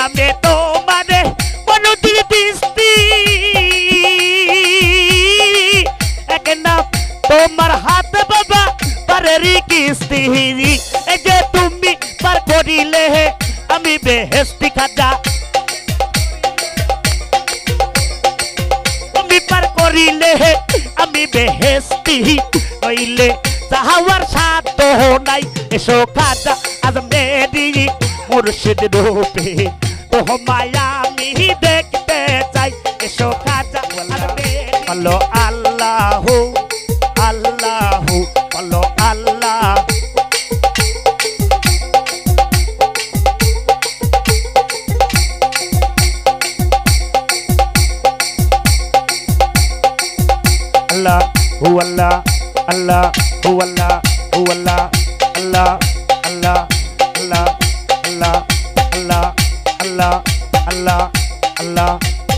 নামে তোমারে মনতির দিস্তি এক নাম তোমার হাত বাবা পারেরি কিস্তি এই যে তুমি পার করিলে আমি বেহেশতি খাজা তুমি পার করিলে আমি বেহেশতি হইলে চাহাওয়ার সাধ্য নাই এসো খাজা আজমেরি মুর্শিদ রূপে তোমায় আমি দেখতে চাই এসো খাজা আজমেরি বলো আল্লাহু আল্লাহু বলো আল্লাহ Allah hu Allah Allah hu Allah hu Allah Allah Allah Allah Allah Allah Allah Allah Allah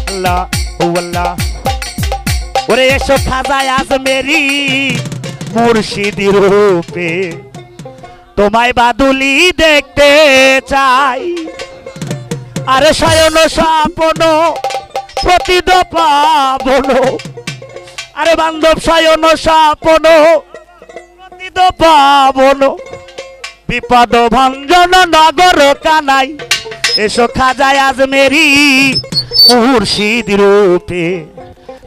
Allah hu Allah ওরে এসো খাজা আজমেরি মুর্শিদি রূপে তোমায় বাদুলি দেখতে চাই আরে শয়ন স্বপ্ন প্রতিদ পাবন আরে বান্ধব শয়ন স্বপ্ন প্রতিদ পাবন বিপদ ভঞ্জন নগর কানাই এসো খাজা আজমেরি মুর্শিদ রূপে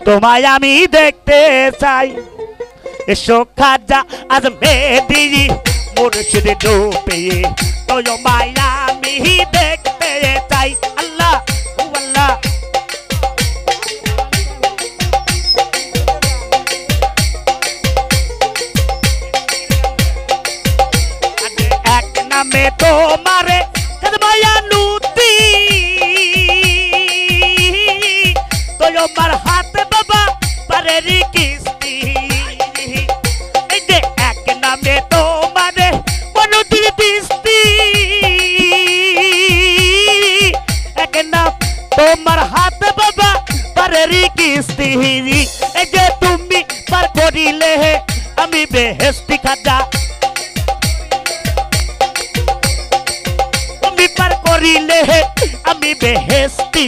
তোমায় আমি দেখতে চাই এসো খাজা আজমেরি মুর্শিদ রূপে তোমায় আমি দেখতে চাই আল্লাহ আল্লাহ এক নামে তোমারে কদমায়ানুতি তোমার হাত বাবা পারেরি কিস্তি এই যে এক নামে তোমারে মনতির দিস্তি এক নাম তোমার হাত বাবা পারেরি কিস্তি এই যে তুমি পার করিলে আমি বেহেশতি খাজা তুমি পার করিলে আমি বেহেশতি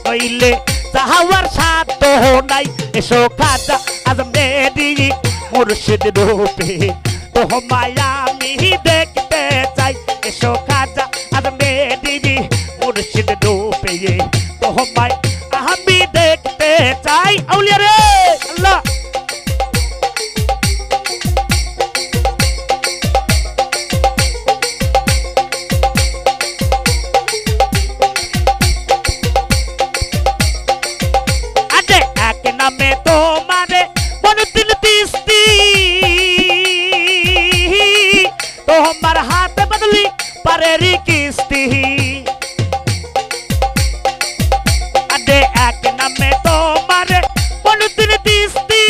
হইলে চাহাওয়ার সাধ্য নাই এসো খাজা আজমেরি মুর্শিদ রূপে তোমায় আমি দেখতে চাই এসো খাজা আজমেরি মুর্শিদ রূপে তোমায় আমি দেখতে চাই আউলিয়া রে আল্লাহ নামে তোমারে মনতির দিস্তি তোমার হাত বদলি পারেরি কিস্তি আদে এক নামে তোমারে মনতির দিস্তি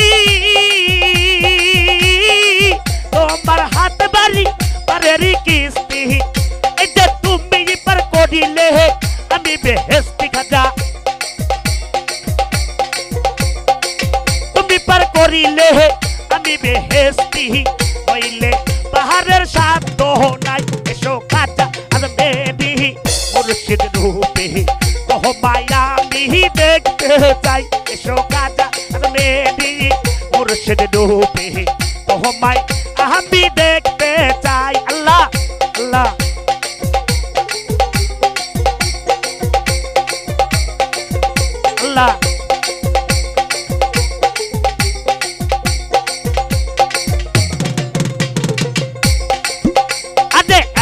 তোমার হাত বাড়ি পারেরি কিস্তি এই যে তুমি পার করিলে আমি বেহেশতি খাজা পার করিলে আমি বেহেশতি হইলে পাহাড়ের সাধ্য নাই এসো খাজা আজমেরি মুর্শিদ রূপে তোমায় আমি দেখতে চাই এসো খাজা আজমেরি মুর্শিদ রূপে তোমায় আমি দেখতে চাই আল্লাহ আল্লাহ আল্লাহ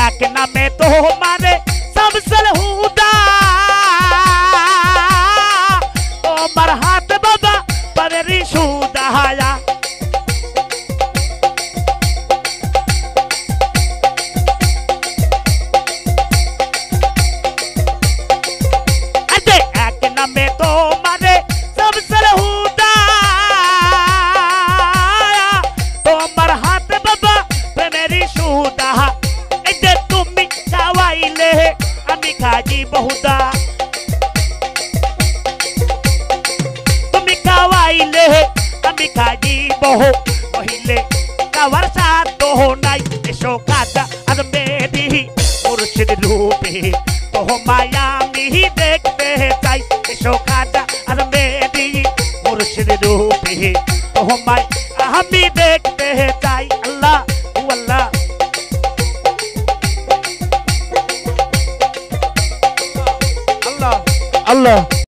এক নামে তোমারে সবসল হুদা তোমার হাত বাবা পারেরি সুদায়া এক নামে তোমারে সবসল হুদা তোমার হাত বাবা প্রেমেরি সুদাহা তুমি খাওয়াইলে আমি খাজি বহুদা তুমি খাওয়াইলে আমি খাজি বহু কহিলে খাওয়ার সাধ্য নাই এসো খাজা আজমেরি মুর্শিদ রূপে তোমায় আমি দেখতে চাই এসো খাজা আজমেরি মুর্শিদ রূপে তোমায় আমি দেখতে চাই আল্লাহ আল্লাহ আল্লাহ আল্লাহ